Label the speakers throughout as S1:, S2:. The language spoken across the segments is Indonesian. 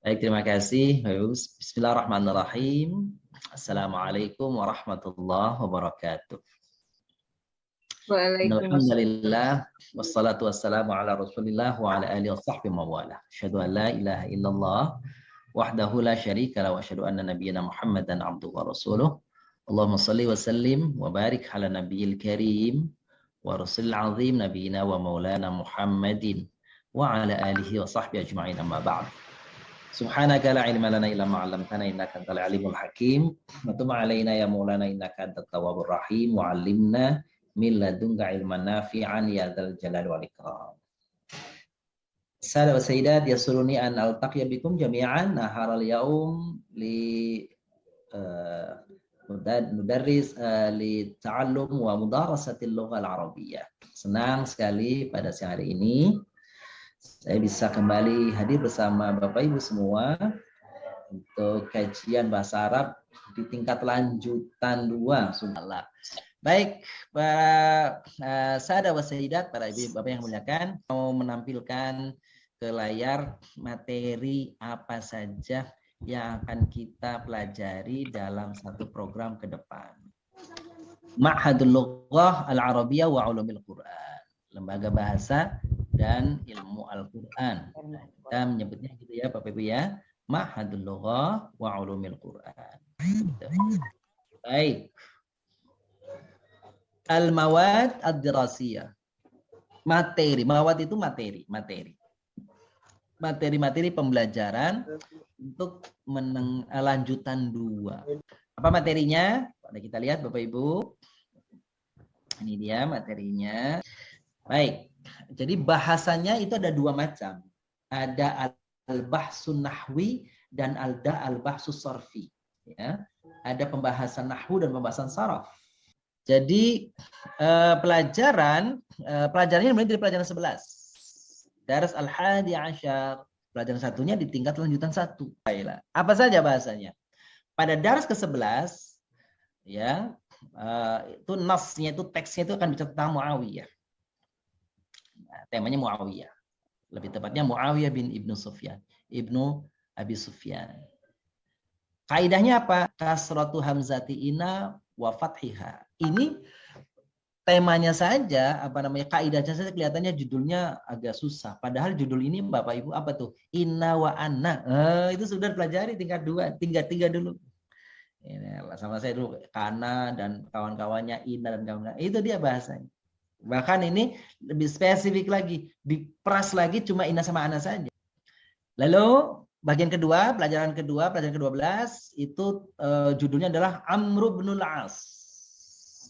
S1: Baik, terima kasih. Bismillahirrahmanirrahim. Assalamualaikum warahmatullahi wabarakatuh.
S2: Waalaikumsalam.
S1: Alhamdulillah, wassalatu wassalamu ala rasulillah wa ala alihi wa sahbihi mawala. Asyhadu an la ilaha illallah wahdahu la syarika la wa asyhadu anna nabiyyana Muhammadan abduhu wa rasuluh. Allahumma salli wa sallim wa barik ala nabiyil karim wa rasulil azim nabiyina wa maulana Muhammadin wa ala alihi wa sahbihi ajma'in amma ba'd. Subhanaka la ilma lana illa ma 'allamtana innaka antal alimul hakim. Wa tub 'alaina ya maulana innaka antat tawwabur rahim wa 'allimna min ladunka ilman nafi'an ya dzal jalali wal ikram. Sahabat sayyidat yasuruni an altaqiya bikum jami'an naharal yaum li mudarris li ta'allum wa mudarasatil lughal arabiyyah. Senang sekali pada siang hari ini saya bisa kembali hadir bersama Bapak Ibu semua untuk kajian bahasa Arab di tingkat lanjutan 2. Subhanallah. Baik, para sahabat wa sayyidat, para ibu bapak yang muliakan, mau menampilkan ke layar materi apa saja yang akan kita pelajari dalam satu program ke depan. Ma'hadul Lughah Al-Arabiyyah wa Ulumil Quran. Lembaga Bahasa dan Ilmu Al-Quran. Kita menyebutnya gitu ya Bapak Ibu ya. Ma'hadul Lughah wa Ulumil Quran. Baik. Al-mawad ad-dirasiyah. Materi. Mawad itu materi. Materi pembelajaran untuk lanjutan 2. Apa materinya? Mari kita lihat Bapak Ibu. Ini dia materinya. Baik. Jadi bahasanya itu ada 2 macam. Ada al-bahsun nahwi dan ada al-bahsus sarfi. Ya. Ada pembahasan nahwu dan pembahasan saraf. Jadi pelajarannya mulai dari pelajaran 11. Daras al-hadi asyar. Pelajaran satunya di tingkat lanjutan 1. Apa saja bahasanya? Pada daras ke-11 ya, itu nasnya itu teksnya itu akan bicara tentang Muawiyah. Nah, temanya Muawiyah. Lebih tepatnya Muawiyah bin Ibnu Sufyan, Ibnu Abi Sufyan. Kaidahnya apa? Kasratu hamzati ina wa fathiha. Ini temanya saja, kaidahnya saja kelihatannya judulnya agak susah. Padahal judul ini Bapak Ibu apa tuh? Inna wa anna. Itu sudah pelajari tingkat 2, tingkat 3 dulu. Ini sama saya dulu, Kana dan kawan-kawannya, Ina dan kawan-kawan. Itu dia bahasanya. Bahkan ini lebih spesifik lagi, diperas lagi cuma Ina sama Ana saja. Lalu bagian kedua, pelajaran ke-12 itu judulnya adalah Amr bin al-As.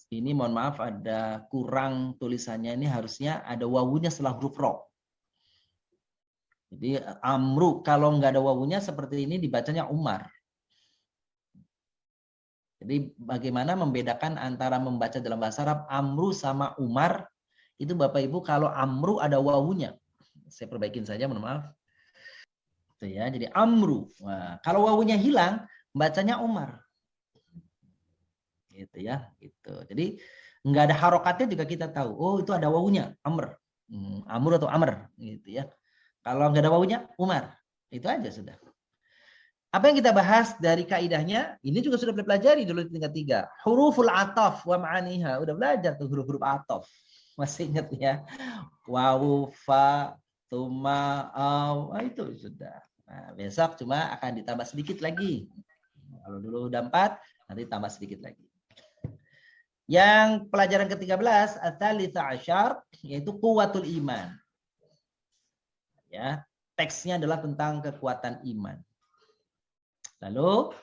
S1: Ini mohon maaf ada kurang tulisannya, ini harusnya ada wawunya setelah huruf ro. Jadi Amru kalau nggak ada wawunya seperti ini dibacanya Umar. Jadi bagaimana membedakan antara membaca dalam bahasa Arab Amru sama Umar, itu Bapak Ibu kalau Amru ada wawunya. Saya perbaikin saja, mohon maaf. Itu ya, jadi Amru. Nah, kalau wawunya hilang, bacanya Umar. Gitu ya, gitu. Jadi nggak ada harokatnya juga kita tahu. Oh, itu ada wawunya, Amr. Amr atau Amr, gitu ya. Kalau nggak ada wawunya, Umar. Itu aja sudah. Apa yang kita bahas dari kaidahnya, ini juga sudah pelajari dulu di tingkat 3. Huruful ataf wa ma'aniha. Udah belajar tuh huruf-huruf ataf. Masih ingat ya? Wawu, fa, tuma, aw. Itu sudah. Nah, besok cuma akan ditambah sedikit lagi. Kalau dulu udah 4, nanti tambah sedikit lagi. Yang pelajaran ke-13, ats-tsalitsah asyar, yaitu quwwatul iman. Ya, teksnya adalah tentang kekuatan iman. Lalu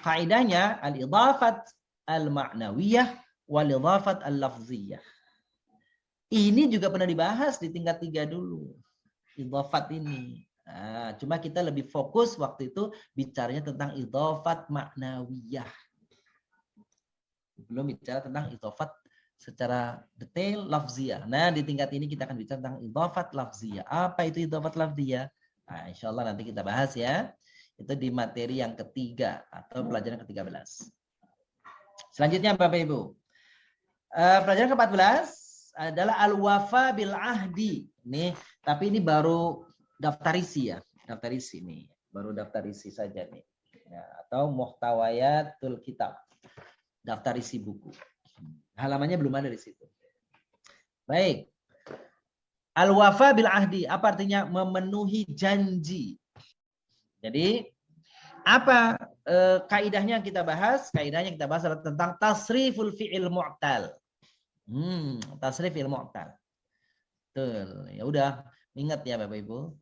S1: kaidahnya al-idhafat al-ma'nawiyah wal-idhafat al-lafziyah. Ini juga pernah dibahas di tingkat 3 dulu. Idhafat ini. Nah, cuma kita lebih fokus waktu itu bicaranya tentang idhafat ma'nawiyah. Belum bicara tentang idhafat secara detail lafziyah. Nah, di tingkat ini kita akan bicara tentang idhafat lafziyah. Apa itu idhafat lafziyah? Nah, insyaallah nanti kita bahas ya. Itu di materi yang ketiga atau pelajaran ke-13. Selanjutnya Bapak Ibu. Pelajaran ke-14 adalah al-wafa bil ahdi. Nih, tapi ini baru daftar isi ya. Daftar isi nih. baru daftar isi saja nih. Ya, atau muhtawayatul kitab, daftar isi buku. Halamannya belum ada di situ. Baik. Al-wafa bil ahdi, apa artinya? Memenuhi janji. Jadi apa kaidahnya kita bahas? Kaidahnya kita bahas adalah tentang tasriful fi'il mu'tal. Tasrifil mu'tal. Betul. Ya udah, ingat ya Bapak Ibu.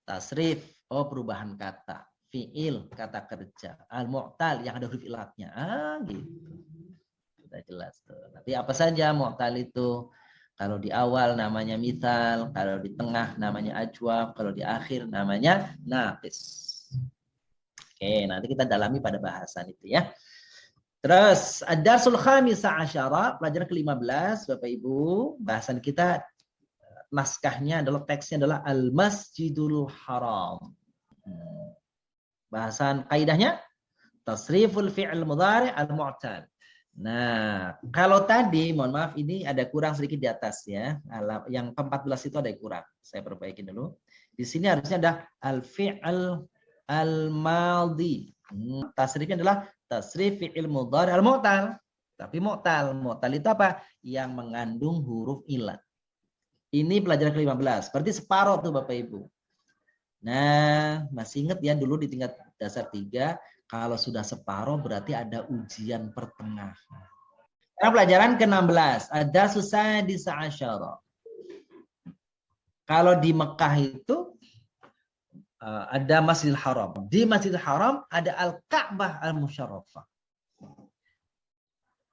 S1: Tasrif, perubahan kata. Fi'il, kata kerja. Al-mu'tal yang ada huruf ilatnya. Gitu. Sudah jelas tuh. Nanti apa saja mu'tal itu? Kalau di awal namanya mithal, kalau di tengah namanya ajwab, kalau di akhir namanya naqis. Oke, nanti kita dalami pada bahasan itu ya. Terus ad-darsul khamisa asyara, pelajaran ke-15 Bapak Ibu, bahasan kita naskahnya adalah teksnya adalah Al-Masjidul Haram. Bahasan kaidahnya tasriful fi'il mudhari' al-mu'tal. Nah, kalau tadi, mohon maaf, ini ada kurang sedikit di atas ya. Yang ke-14 itu ada yang kurang. Saya perbaiki dulu. Di sini harusnya ada al-fi'il al-madhi. Tasrifnya adalah tasrif fi'il mudhari' al-mu'tal. Tapi mu'tal itu apa? Yang mengandung huruf ilat. Ini pelajaran ke-15. Berarti separuh tuh Bapak Ibu. Nah, masih ingat ya dulu di tingkat dasar 3. Kalau sudah separuh berarti ada ujian pertengahan. Sekarang pelajaran ke-16. Ada susah di sa'asyara. Kalau di Mekah itu ada Masjidil Haram. Di Masjidil Haram ada Al-Ka'bah Al-Musyarrafah.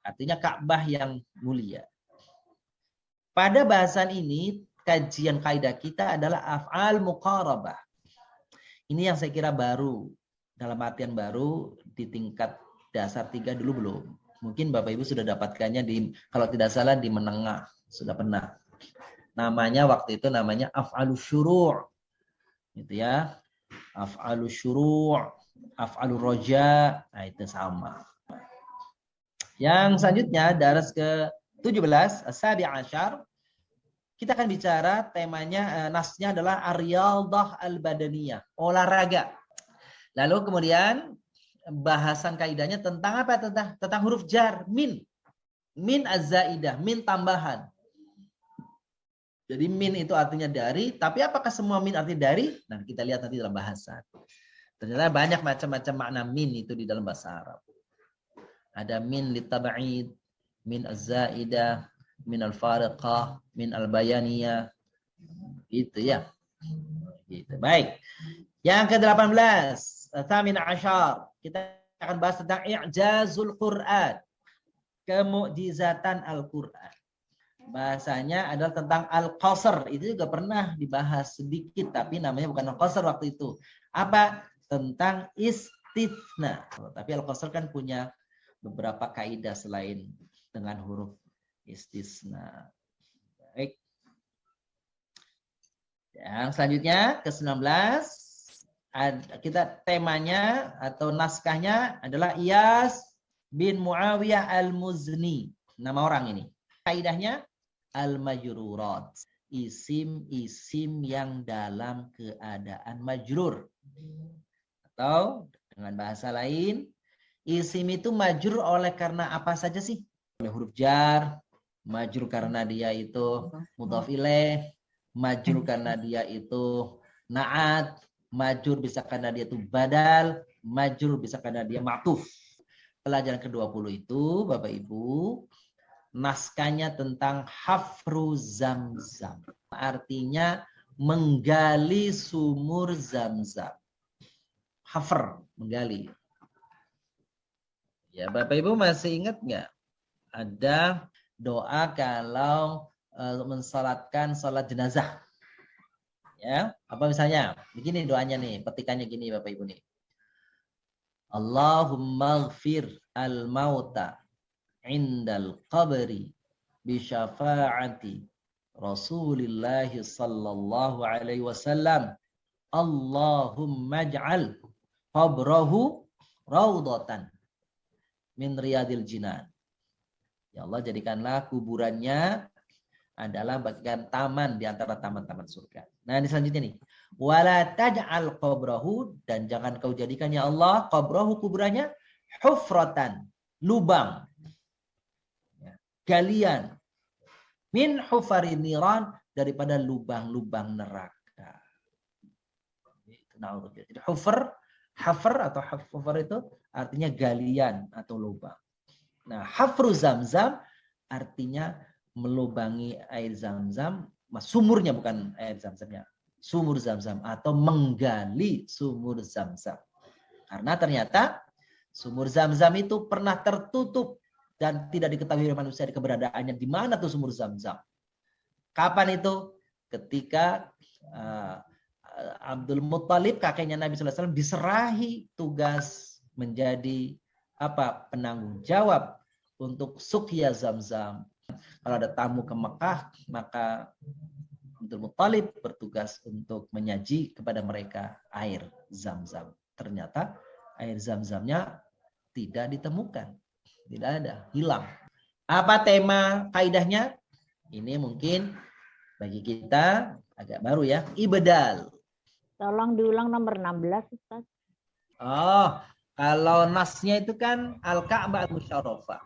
S1: Artinya Ka'bah yang mulia. Pada bahasan ini, kajian kaidah kita adalah af'al muqarabah. Ini yang saya kira baru. Dalam artian baru di tingkat dasar 3 dulu belum. Mungkin Bapak Ibu sudah dapatkannya kalau tidak salah di menengah. Sudah pernah. Namanya waktu itu namanya af'alus syuru'. Gitu ya. Af'alus syuru', af'alur roja. Nah itu sama. Yang selanjutnya, daras ke-17, as-sabi' asyar. Kita akan bicara temanya, nasnya adalah ar-riyadhah al-badaniyah. Olahraga. Lalu kemudian bahasan kaidahnya tentang apa? Tentang huruf jar, min. Min az-zaidah, min tambahan. Jadi min itu artinya dari, tapi apakah semua min artinya dari? Nah, kita lihat nanti dalam bahasan. Ternyata banyak macam-macam makna min itu di dalam bahasa Arab. Ada min litab'id, min az-zaidah, min al-fariqah, min al-bayaniyah. Gitu ya. Gitu. Baik. Yang ke-18. Thamin asyar. Kita akan bahas tentang i'jazul Qur'an. Kemu'jizatan Al-Qur'an. Bahasanya adalah tentang al-qasr. Itu juga pernah dibahas sedikit. Tapi namanya bukan al-qasr waktu itu. Apa? Tentang istitsna. Tapi al-qasr kan punya beberapa kaidah selain dengan huruf istisna. Baik. Yang selanjutnya ke-19. Kita temanya atau naskahnya adalah Iyas bin Muawiyah al-Muzni. Nama orang ini. Kaidahnya al-majrurat. Isim-isim yang dalam keadaan majrur. Atau dengan bahasa lain, isim itu majrur oleh karena apa saja sih? Oleh huruf jar, majrur karena dia itu mudhaf ilaih, majrur karena dia itu na'at, majrur bisa karena dia itu badal, majrur bisa karena dia ma'tuf. Pelajaran ke-20 itu Bapak Ibu, naskahnya tentang hafru zamzam. Artinya menggali sumur zamzam. Hafr, menggali. Ya, Bapak Ibu masih ingat nggak? Ada doa kalau mensalatkan salat jenazah. Ya, apa misalnya? Begini doanya nih, petikannya gini Bapak Ibu nih. Allahumma ghfir al-mauta indal qabri bi syafa'ati Rasulillah sallallahu alaihi wasallam. Allahumma ij'al qabrahu raudhatan min riyadil jinan. Ya Allah, jadikanlah kuburannya adalah bagian taman di antara taman-taman surga. Nah, ini selanjutnya nih. Wala taj'al qabrahu, dan jangan kau jadikan ya Allah qabrahu, kuburannya, hufratan, lubang, galian, min hufarin niran, daripada lubang-lubang neraka. Jadi hafar atau hafar itu artinya galian atau lubang. Nah, hafru zamzam artinya melubangi air zamzam, sumurnya bukan air zamzamnya, sumur zamzam, atau menggali sumur zamzam. Karena ternyata sumur zamzam itu pernah tertutup dan tidak diketahui oleh manusia keberadaannya. Di mana tuh sumur zamzam? Kapan itu? Ketika Abdul Muttalib, kakeknya Nabi SAW, diserahi tugas menjadi penanggung jawab untuk suqya zamzam. Kalau ada tamu ke Mekah, maka Abdul Muttalib bertugas untuk menyaji kepada mereka air zam-zam. Ternyata air zam-zamnya tidak ditemukan. Tidak ada, hilang. Apa tema kaidahnya? Ini mungkin bagi kita agak baru ya. Ibdal.
S2: Tolong diulang nomor 16, Ustaz.
S1: Oh, kalau nasnya itu kan Al-Ka'bah Al-Musyarrafah.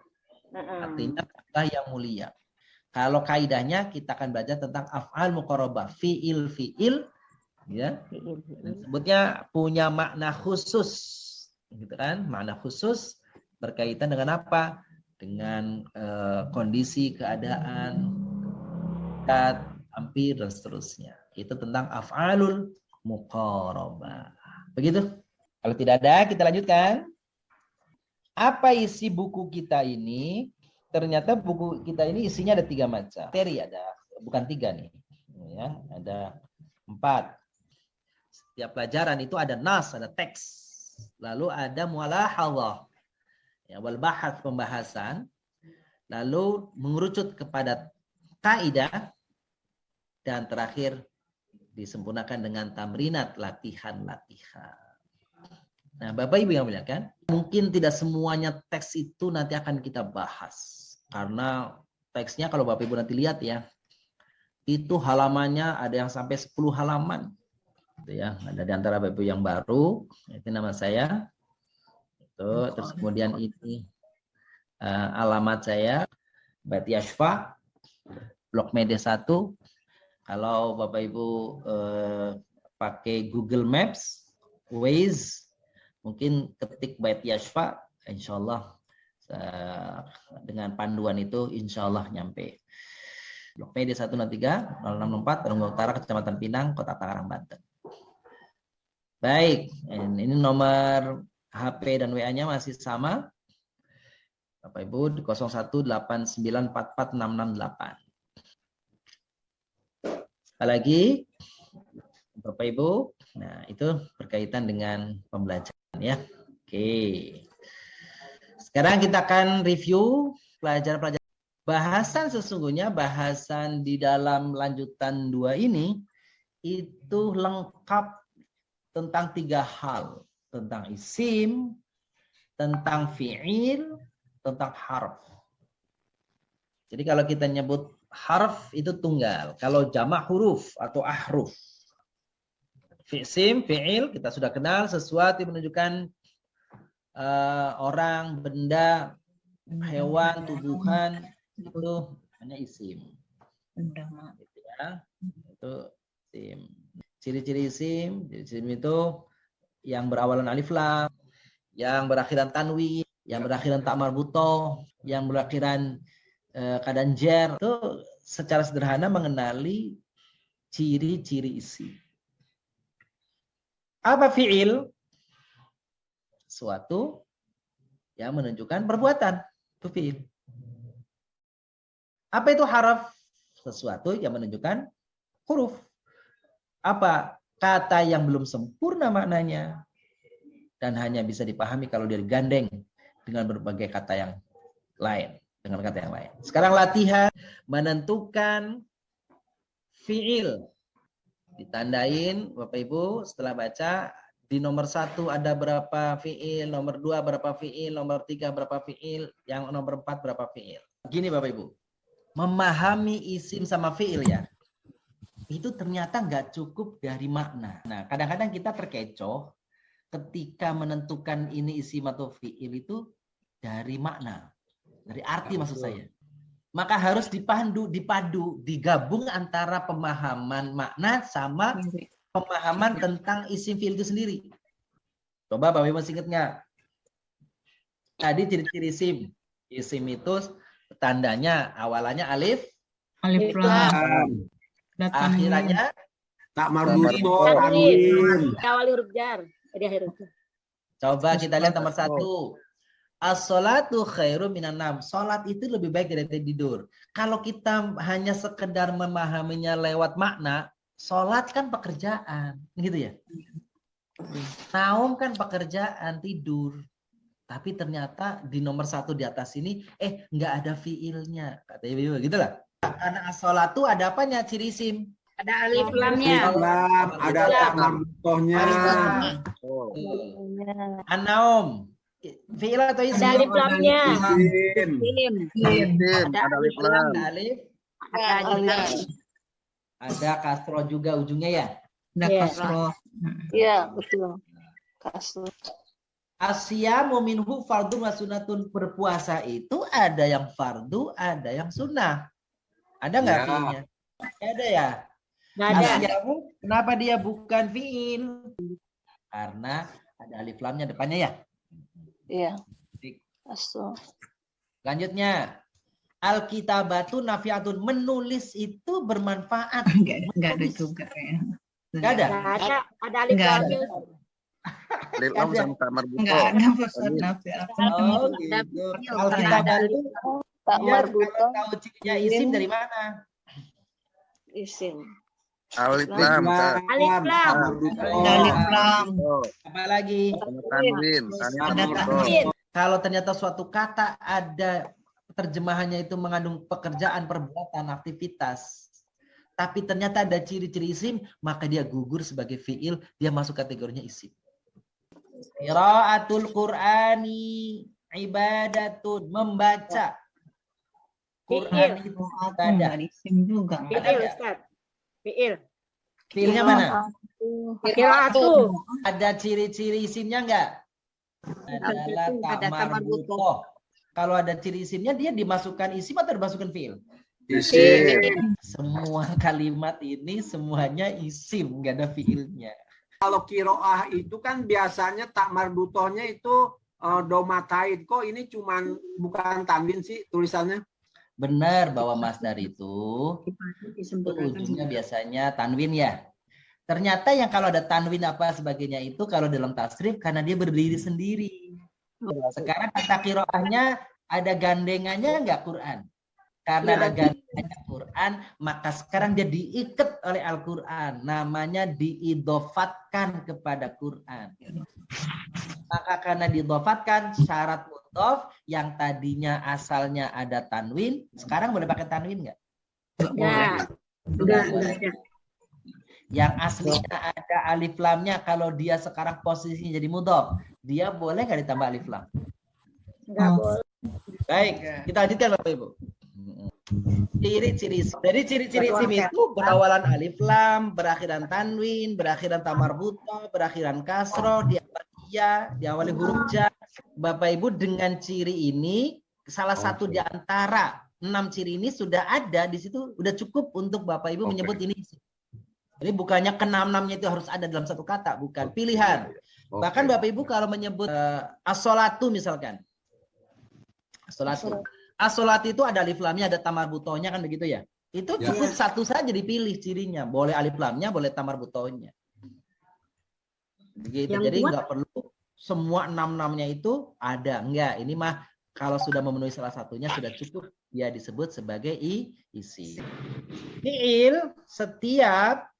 S1: Artinya Ka'bah yang mulia. Kalau kaidahnya kita akan belajar tentang af'al muqarrabah, fi'il ya. Sebutnya punya makna khusus, gitu kan? Makna khusus berkaitan dengan apa? Dengan kondisi, keadaan, hampir dan seterusnya. Itu tentang af'alul muqarrabah. Begitu? Kalau tidak ada, kita lanjutkan. Apa isi buku kita ini? Ternyata buku kita ini isinya ada 3 macam. Materi ada, bukan 3 nih. Ya, ada 4. Setiap pelajaran itu ada nas, ada teks. Lalu ada mulahadhah. Ya, wal bahath, pembahasan. Lalu mengerucut kepada kaidah, dan terakhir disempurnakan dengan tamrinat, latihan-latihan. Nah, Bapak Ibu yang muliakan, mungkin tidak semuanya teks itu nanti akan kita bahas. Karena teksnya kalau Bapak Ibu nanti lihat ya, itu halamannya ada yang sampai 10 halaman. Gitu ya. Ada di antara Bapak Ibu yang baru, itu nama saya. Itu, terus kemudian ini alamat saya, Bati Ashfa, Blok Media 1. Kalau Bapak Ibu pakai Google Maps, Waze, mungkin ketik Bati Ashfa, insya Allah dengan panduan itu insya Allah nyampe. Blok Media 103 0664 Rungga Utara, Kecamatan Pinang, Kota Tangerang, Banten. Baik, ini nomor HP dan WA-nya masih sama. Bapak Ibu di 0189446668. Sekali lagi, Bapak Ibu, nah itu berkaitan dengan pembelajaran ya. Oke. Sekarang kita akan review pelajaran-pelajaran. Bahasan sesungguhnya, bahasan di dalam lanjutan 2 ini itu lengkap tentang 3 hal. Tentang isim, tentang fi'il, tentang harf. Jadi kalau kita nyebut harf itu tunggal. Kalau jamak huruf atau ahruf. Isim, fi'il, kita sudah kenal, sesuatu yang menunjukkan orang, benda, hewan, tubuhan, itu hanya isim. Gitu ya. Itu isim. Ciri-ciri isim itu yang berawalan alif lam, yang berakhiran tanwin, yang berakhiran tak marbutoh, yang berakhiran keadaan jer. Itu secara sederhana mengenali ciri-ciri isim. Apa fi'il? Suatu yang menunjukkan perbuatan. Itu fi'il. Apa itu haraf? Sesuatu yang menunjukkan huruf. Apa? Kata yang belum sempurna maknanya. Dan hanya bisa dipahami kalau dia digandeng dengan berbagai kata yang lain. Dengan kata yang lain. Sekarang latihan menentukan fi'il. Ditandain Bapak Ibu setelah baca. Di nomor 1 ada berapa fi'il, nomor 2 berapa fi'il, nomor 3 berapa fi'il, yang nomor 4 berapa fi'il. Gini Bapak Ibu, memahami isim sama fi'il ya. itu ternyata nggak cukup dari makna. Nah, kadang-kadang kita terkecoh ketika menentukan ini isim atau fiil itu dari makna, dari arti maksud saya. Maka harus dipadu, digabung antara pemahaman makna sama pemahaman tentang isim fiil itu sendiri. Coba Bapak Ibu masih ingat nggak? Tadi ciri-ciri isim. Isim itu tandanya awalannya alif,
S3: Alif lam.
S1: akhirannya
S4: Tak marbuto, tanwin.
S2: Awal huruf jar. Jadi akhir huruf.
S1: coba kita lihat nomor 1. As-sholatu khairum minan naum. Salat itu lebih baik dari tidur. Kalau kita hanya sekedar memahaminya lewat makna, salat kan pekerjaan, gitu ya. Naum kan pekerjaan, tidur. Tapi ternyata di nomor 1 di atas ini, nggak ada fiilnya. Kata ibu, gitulah. Karena as-sholatu ada apanya? Ciri isim.
S2: Ada alif lamnya.
S4: Lam, ada tak marbutohnya.
S1: An-naum. Fiil atau isim?
S2: Ada alif lamnya.
S4: Isim.
S5: Ada alif lam.
S1: Ada alif.
S2: Ada alif lam.
S1: Ada kasro juga ujungnya ya.
S3: Ada
S2: Iya.
S3: kasroh.
S6: Iya, betul. Kasur.
S1: Asyamu minhu fardun wa sunnatun. Berpuasa itu ada yang fardu, ada yang sunnah. Ada nggak
S4: Ya.
S1: fiilnya? Ada ya.
S2: Nggak ada.
S1: Asyamu, kenapa dia bukan fiil? Karena ada alif lamnya depannya ya.
S6: Iya. Kasur.
S1: Selanjutnya, Alkitabatu nafiatun. Menulis itu bermanfaat.
S3: Enggak ada juga ya.
S1: Nggak ada?
S2: Nggak ada. Ada alif
S3: Nggak ada.
S2: lamnya.
S5: Alif lam sama tak marbuto.
S3: Enggak ada Ustaz Nafiat.
S1: Oh gitu. Alkitabatu,
S6: Tak
S1: dia
S6: marbuto,
S1: kalau tahu cirinya isim dari mana?
S6: isim.
S5: Alif lam.
S2: Alif lam.
S4: Tak marbuto.
S3: Ada alif lam.
S1: Apa lagi?
S5: Tanwin.
S3: Ada
S2: Tanwin.
S1: Kalau ternyata suatu kata ada terjemahannya itu mengandung pekerjaan, perbuatan, aktivitas, tapi ternyata ada ciri-ciri isim, maka dia gugur sebagai fiil, dia masuk kategorinya isim. Qiraatul Qur'ani ibadatun, membaca Quran itu
S3: Ada
S1: ada.
S3: isim juga.
S2: Fiil, Ustaz. Fiil.
S1: Fiilnya mana?
S2: Qiraatu.
S1: Ada ciri-ciri isimnya enggak? Adalah
S2: Ada
S1: tamarbutoh. Kalau ada ciri isimnya, dia dimasukkan isim atau dimasukkan fiil?
S4: Isim.
S1: Semua kalimat ini semuanya isim, nggak ada fiilnya.
S4: Kalau kiroah itu kan biasanya tak marbutohnya itu domatain. Kok ini cuman bukan tanwin sih tulisannya?
S1: Benar bahwa masdar itu ujungnya biasanya tanwin ya. Ternyata yang kalau ada tanwin apa sebagainya itu kalau dalam tasrif karena dia berdiri sendiri. Sekarang kata kiroahnya ada gandengannya nggak Quran? Karena ada gandengannya Quran, maka sekarang dia diikat oleh Al-Quran. Namanya diidofatkan kepada Quran. Maka karena diidofatkan, syarat mudhof yang tadinya asalnya ada tanwin, sekarang boleh pakai tanwin nggak?
S2: Enggak.
S1: Yang aslinya ada alif lamnya, kalau dia sekarang posisinya jadi mudhof, dia boleh nggak ditambah alif lam?
S2: Enggak boleh.
S1: Baik, kita lanjutkan Bapak Ibu. Ciri-ciri. Jadi ciri-ciri isim itu berawalan alif lam, berakhiran tanwin, berakhiran tamarbuto, berakhiran kasroh, diawali huruf jar. Bapak Ibu dengan ciri ini, salah satu di antara 6 ciri ini sudah ada di situ, sudah cukup untuk Bapak Ibu menyebut ini isim. Jadi bukannya ke-6-6-nya itu harus ada dalam satu kata, bukan pilihan. Bahkan Bapak Ibu kalau menyebut as-sholatu misalkan. As-sholatu. As-sholatu itu ada alif lamnya, ada tamar butohnya kan begitu ya. Itu cukup satu saja dipilih cirinya. Boleh alif lamnya, boleh tamar butohnya. Begitu. Jadi nggak perlu semua 6-6-nya itu ada. Enggak, ini mah kalau sudah memenuhi salah satunya sudah cukup dia disebut sebagai isim. Fi'il setiap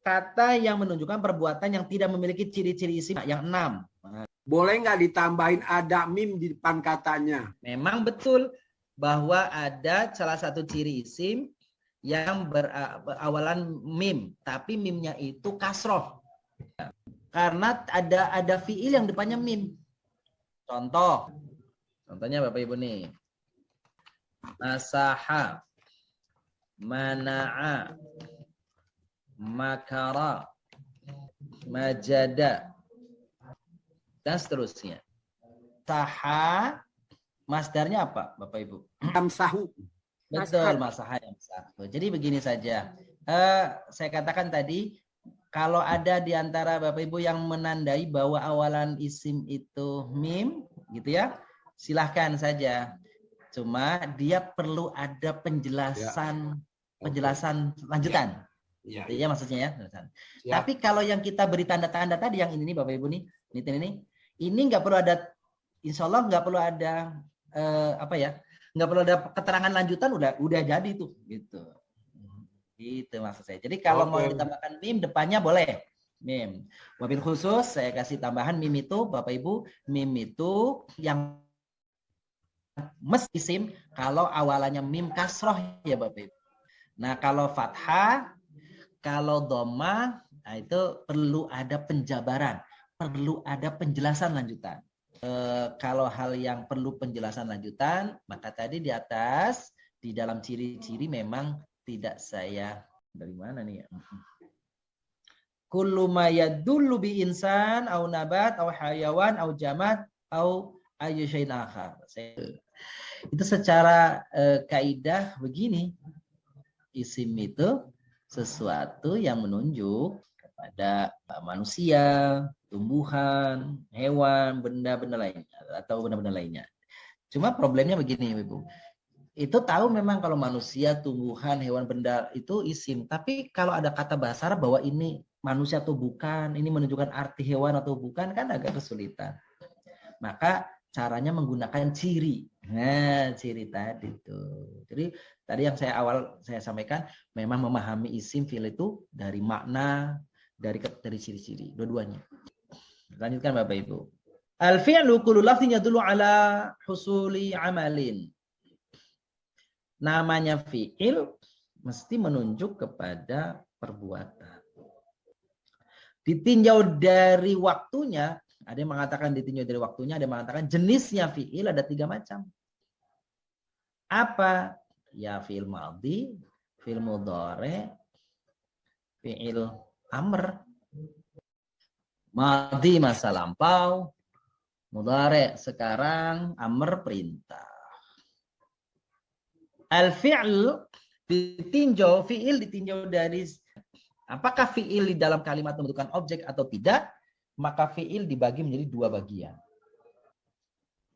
S1: kata yang menunjukkan perbuatan yang tidak memiliki ciri-ciri isim yang 6.
S4: Boleh nggak ditambahin ada mim di depan katanya?
S1: Memang betul bahwa ada salah satu ciri isim yang berawalan mim, tapi mimnya itu kasroh. Karena ada fiil yang depannya mim. Contohnya Bapak Ibu nih. Nasaha, mana'a, makara, majada, dan seterusnya. Saha, masdarnya apa, Bapak Ibu?
S4: Yamsahu.
S1: Betul, masaha yang satu. Jadi begini saja. Saya katakan tadi, kalau ada di antara Bapak Ibu yang menandai bahwa awalan isim itu mim, gitu ya, silahkan saja. Cuma dia perlu ada penjelasan lanjutan.
S4: Ya,
S1: Iya maksudnya ya.
S4: Siap.
S1: Tapi kalau yang kita beri tanda-tanda tadi yang ini nih Bapak Ibu nih, ini nggak perlu ada, insya Allah nggak perlu ada nggak perlu ada keterangan lanjutan, udah jadi tuh gitu. Itu maksud saya. Jadi kalau mau ditambahkan mim depannya boleh mim. Wabil khusus saya kasih tambahan mim itu Bapak Ibu, mim itu yang mesti isim kalau awalannya mim kasroh ya Bapak Ibu. Nah kalau fathah, kalau dhamma, nah itu perlu ada penjabaran, perlu ada penjelasan lanjutan. Kalau hal yang perlu penjelasan lanjutan, maka tadi di atas di dalam ciri-ciri memang tidak saya dari mana nih ya? Kullu ma yadullu bi insan au nabat au hayawan au jamad au ayyu syai'in akhar. Itu secara kaidah begini. Isim itu sesuatu yang menunjuk kepada manusia, tumbuhan, hewan, benda-benda lainnya atau benda-benda lainnya. Cuma problemnya begini, Ibu. Itu tahu memang kalau manusia, tumbuhan, hewan, benda itu isim. Tapi kalau ada kata bahasa Arab bahwa ini manusia atau bukan, ini menunjukkan arti hewan atau bukan, kan agak kesulitan. Maka caranya menggunakan ciri. Nah, ciri tadi tuh. Jadi tadi yang saya sampaikan memang memahami isim fi'il itu dari makna, dari ciri-ciri, dua-duanya. Lanjutkan Bapak Ibu. Al-fi'lu kullu lafdhin yadullu ala husuli amalin. Namanya fi'il mesti menunjuk kepada perbuatan. Ditinjau dari waktunya, ada yang mengatakan ditinjau dari waktunya, ada yang mengatakan jenisnya fi'il ada 3 macam. Apa? Ya fi'il madhi, fi'il mudhari, fi'il amr. Madhi masa lampau, mudhari sekarang, amr perintah. Al-fi'l ditinjau, fi'il ditinjau dari apakah fi'il di dalam kalimat membutuhkan objek atau tidak, maka fi'il dibagi menjadi 2 bagian.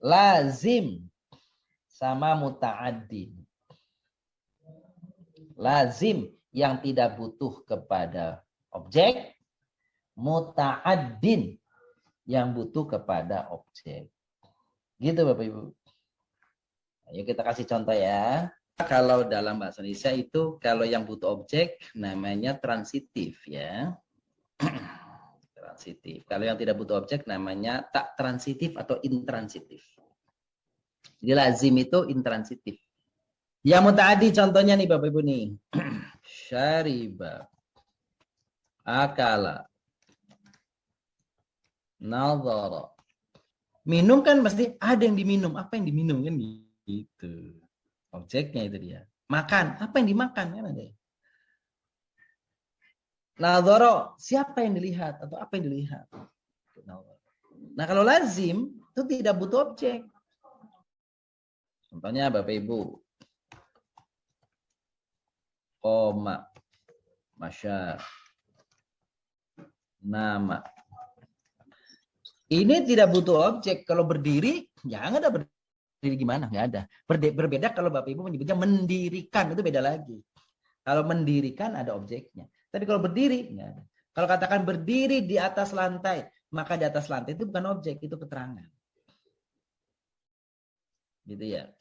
S1: Lazim sama muta'addi. Lazim yang tidak butuh kepada objek, muta'addin yang butuh kepada objek. Gitu Bapak Ibu. Ayo kita kasih contoh ya. Kalau dalam bahasa Indonesia itu kalau yang butuh objek namanya transitif ya. Transitif. Kalau yang tidak butuh objek namanya tak transitif atau intransitif. Jadi lazim itu intransitif. Yang muta'addi contohnya nih Bapak Ibu nih. Syariba. Akala. Nadhara. Minum kan pasti ada yang diminum. Apa yang diminum kan gitu. Objeknya itu dia. Makan. Apa yang dimakan kan ada. Nadhara. Siapa yang dilihat atau apa yang dilihat. Nah kalau lazim itu tidak butuh objek. Contohnya Bapak Ibu. Koma. Masya. Nama. Ini tidak butuh objek. Kalau berdiri, ya nggak ada berdiri gimana? Nggak ada. Berbeda kalau Bapak Ibu menyebutnya mendirikan. Itu beda lagi. Kalau mendirikan ada objeknya. Tapi kalau berdiri, nggak ada. Kalau katakan berdiri di atas lantai, maka di atas lantai itu bukan objek, itu keterangan. Gitu ya.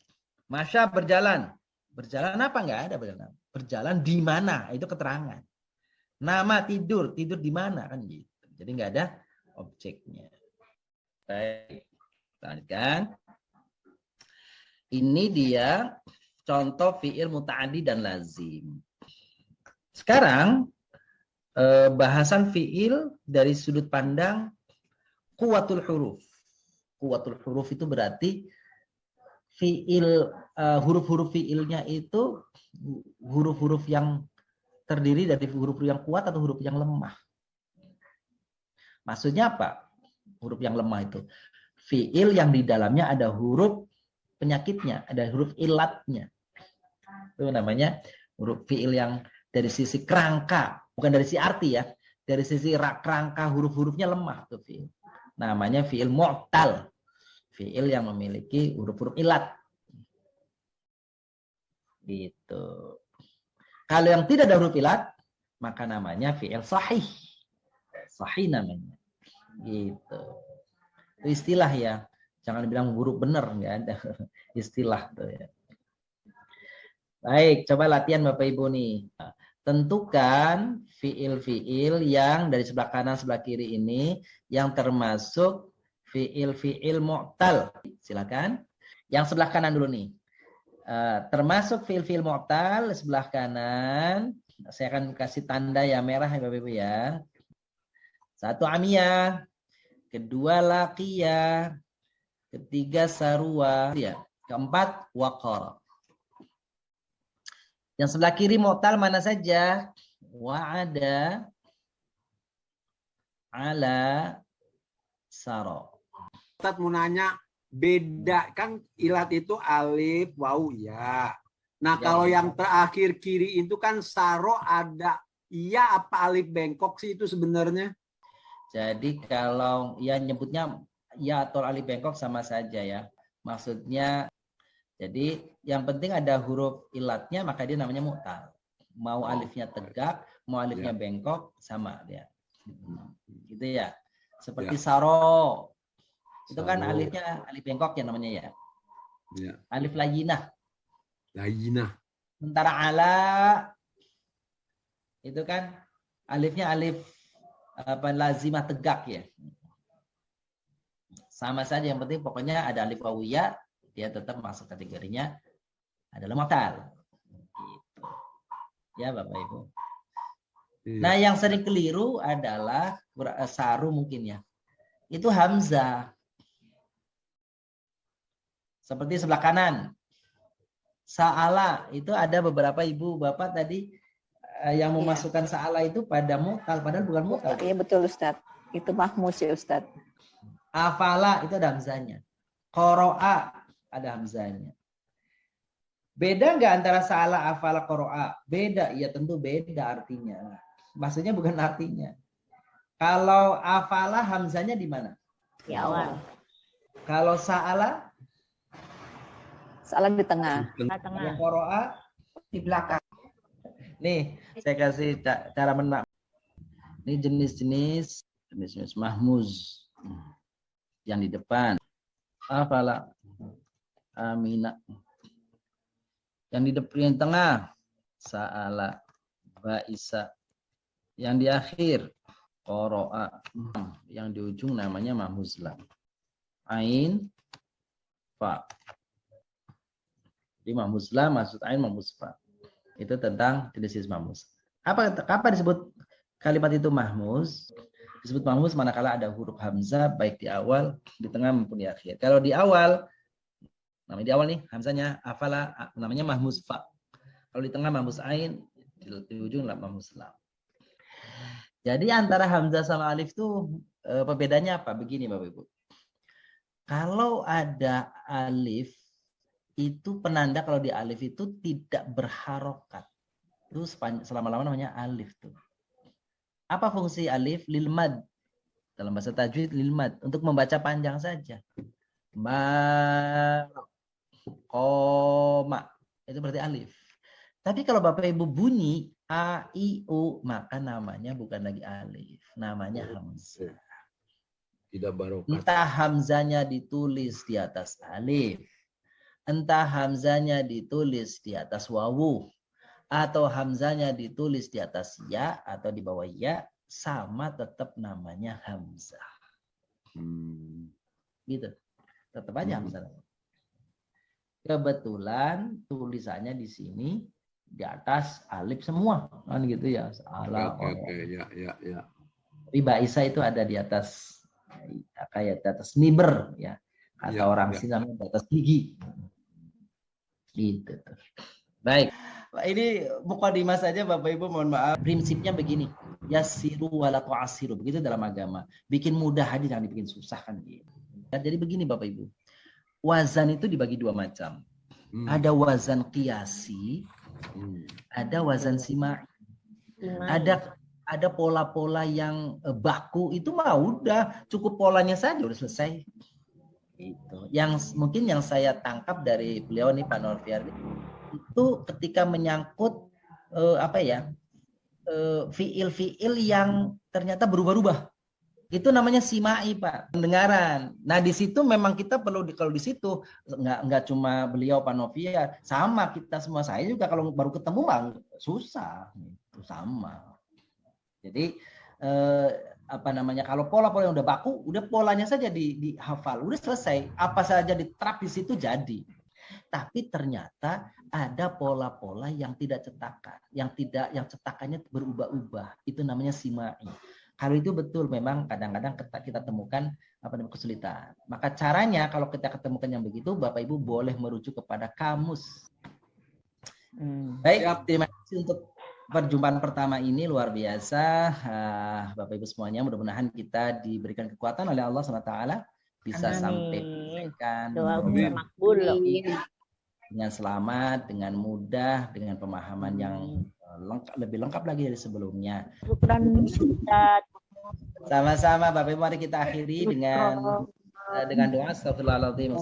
S1: Masya berjalan. Berjalan apa? Nggak ada berjalan. Berjalan di mana? Itu keterangan. Nama tidur. Tidur di mana? Kan gitu. Jadi nggak ada objeknya. Baik. Lanjutkan. Ini dia contoh fi'il muta'addi dan lazim. Sekarang bahasan fi'il dari sudut pandang kuwatul huruf. Kuwatul huruf itu berarti fi'il huruf-huruf fi'ilnya itu huruf-huruf yang terdiri dari huruf yang kuat atau huruf yang lemah. Maksudnya apa? Huruf yang lemah itu fiil yang di dalamnya ada huruf penyakitnya, ada huruf ilatnya. Itu namanya huruf fiil yang dari sisi kerangka, bukan dari sisi arti ya. Dari sisi kerangka huruf-hurufnya lemah tuh fiil. Namanya fiil mu'tal. Fiil yang memiliki huruf-huruf ilat. Gitu. Kalau yang tidak ada huruf ilat, maka namanya fiil sahih. Sahih namanya. Gitu. Itu istilah ya. Jangan bilang huruf benar, nggak ada. Istilah tuh ya. Baik, coba latihan Bapak Ibu nih. Tentukan fiil-fiil yang dari sebelah kanan sebelah kiri ini yang termasuk fiil-fiil mu'tal. Silakan. Yang sebelah kanan dulu nih. Termasuk fiil-fiil mu'tal sebelah kanan. Saya akan kasih tanda ya merah ya Bapak Ibu ya. 1 amiyah, 2 laqiyah, 3 sarwa, ya. 4 waqara. Yang sebelah kiri mu'tal mana saja? Wa'ada, ala, saro.
S4: Ustaz mau nanya, beda kan ilat itu alif, waw, ya. Nah,
S1: Ya,
S4: kalau
S1: ya.
S4: yang terakhir kiri itu kan saro ada iya apa alif bengkok sih itu sebenarnya?
S1: Jadi kalau ya nyebutnya ya atau alif bengkok sama saja ya. Maksudnya jadi yang penting ada huruf ilatnya maka dia namanya mu'tal. Mau alifnya tegak, mau alifnya bengkok sama dia. Gitu ya. Seperti saro. Itu kan
S4: Saro.
S1: alifnya alif bengkok ya namanya ya.
S4: Ya.
S1: Alif layinah.
S4: Layinah.
S1: Sementara ala itu kan alifnya alif apa lazimah tegak ya. Sama saja yang penting pokoknya ada alif wawiyah dia tetap masuk kategorinya adalah mu'tal. Gitu. Ya Bapak Ibu.
S4: Iya.
S1: Nah yang sering keliru adalah saru mungkin ya. Itu hamzah. Seperti sebelah kanan. Sa'ala itu ada beberapa ibu bapak tadi yang memasukkan sa'ala itu pada mu'tal padahal bukan mu'tal.
S6: Iya betul Ustadz. Itu mahmus ya Ustadz.
S1: Afala itu ada hamzahnya. Qoro'a ada hamzahnya. Beda nggak antara sa'ala, afala, qoro'a? Beda, ya tentu beda artinya. Maksudnya bukan artinya. Kalau afala hamzahnya di mana?
S2: Di awal.
S1: Kalau sa'ala,
S6: Salah di tengah.
S2: Tengah.
S1: yang qoro'a di belakang. Nih, saya kasih cara menang. Ini jenis-jenis mahmuz yang di depan. Afala, amina. Yang di depan, yang tengah, sa'ala, ba'isa. Yang di akhir, qoro'a. Yang di ujung namanya mahmuz lam. Ain, fa. Jadi mahmuz lam, maksud ain, mahmuz fa. Itu tentang jenis mahmuz. Apa disebut kalimat itu mahmuz? Disebut mahmuz manakala ada huruf hamzah baik di awal, di tengah maupun di akhir. Kalau di awal, namanya di awal nih hamzahnya afala namanya mahmuz fa. Kalau di tengah mahmuz ain, di ujung mahmuz lam. Jadi antara hamzah sama alif itu perbedaannya apa? Begini Bapak Ibu. Kalau ada alif itu penanda kalau di alif itu tidak berharokat. Itu selama-lama namanya alif tuh. Apa fungsi alif? Lil mad. Dalam bahasa tajwid lil mad, untuk membaca panjang saja. Koma. Itu berarti alif. Tapi kalau Bapak Ibu bunyi a i u maka namanya bukan lagi alif, namanya hamzah.
S4: Tidak barokah.
S1: Entah hamzanya ditulis di atas alif, entah hamzanya ditulis di atas wawu, atau hamzanya ditulis di atas ya atau di bawah ya, sama tetap namanya hamzah. Gitu. Tetap aja hamzah. Kebetulan tulisannya di sini di atas alif semua, kan gitu ya. Salah.
S4: Ya.
S1: Riba Isa itu ada di atas kayak di atas niber ya. Kata orang sini namanya di atas gigi. Gitu. Baik. Ini mukadimah saja Bapak Ibu, mohon maaf. Prinsipnya begini, yassiru wala tu'assiru. Begitu dalam agama. Bikin mudah aja, jangan dibikin susah kan gitu. Jadi begini Bapak Ibu. Wazan itu dibagi dua macam. Ada wazan qiyasi, ada wazan simai. Ada pola-pola yang baku itu mah udah cukup polanya saja udah selesai. Itu. Yang mungkin yang saya tangkap dari beliau nih Pak Norfiar itu ketika menyangkut fiil-fiil yang ternyata berubah-ubah. Itu namanya simai Pak, pendengaran. Nah di situ memang kita perlu kalau di situ nggak cuma beliau Pak Novia, sama kita semua, saya juga kalau baru ketemu bang susah, itu sama. Jadi kalau pola-pola yang udah baku, udah polanya saja dihafal, udah selesai, apa saja diterap di situ jadi. Tapi ternyata ada pola-pola yang tidak cetakan, yang cetakannya berubah-ubah, itu namanya simai. Kalau itu betul memang kadang-kadang kita temukan kesulitan. Maka caranya kalau kita ketemukan yang begitu, Bapak Ibu boleh merujuk kepada kamus. Baik, terima kasih untuk perjumpaan pertama ini, luar biasa. Bapak Ibu semuanya, mudah-mudahan kita diberikan kekuatan oleh Allah SWT bisa sampai menyelesaikan
S2: makbul
S1: dengan selamat, dengan mudah, dengan pemahaman yang lebih lengkap lagi dari sebelumnya. Sama-sama Bapak Ibu, mari kita akhiri dengan doa astagfirullahaladzim.